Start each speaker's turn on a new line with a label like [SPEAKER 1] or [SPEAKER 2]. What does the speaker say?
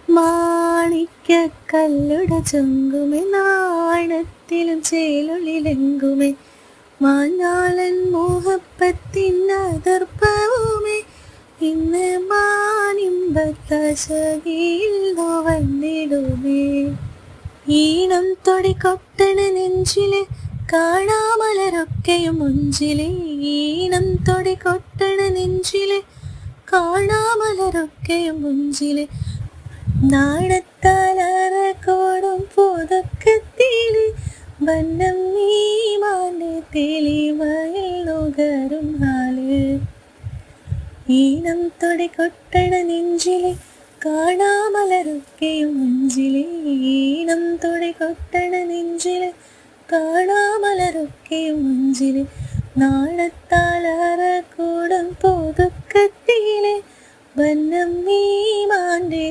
[SPEAKER 1] മാണിക്യക്കല്ലുടെ ചൊങ്കുമേ നാണത്തിലും ചേലുള്ളിലെങ്കുമേ മാഞ്ഞാളൻ മോഹപ്പത്തിൻ അതിർപ്പവുമേ ഇന്ന് മാനിമ്പത്തശകിയിൽ വന്നിടുമേ. ഈണം തൊടികൊട്ടണ നെഞ്ചിലെ കാണാമലരൊക്കെയും മുഞ്ചിലെ ഈണം തൊടികൊട്ടണ നെഞ്ചിലെ കാണാമലരൊക്കെയും മുഞ്ചിലെ നാണത്താലറക്കോടും പുതുക്കത്തിലെ വന്നം നീമാന്റെ തെളിമയിൽ നുകരും ഹാല്. ഈണം തൊടികൊട്ടണ നെഞ്ചിലെ കാണാമലരൊക്കെയും മുഞ്ചിലെ ഈണം തൊടികൊട്ടണ നെഞ്ചിലെ കാണാമലരൊക്കെയും മുഞ്ചിലെ നാണത്താലറക്കൂടും പുതുക്കത്തിലെ വന്നം നീമാന്റെ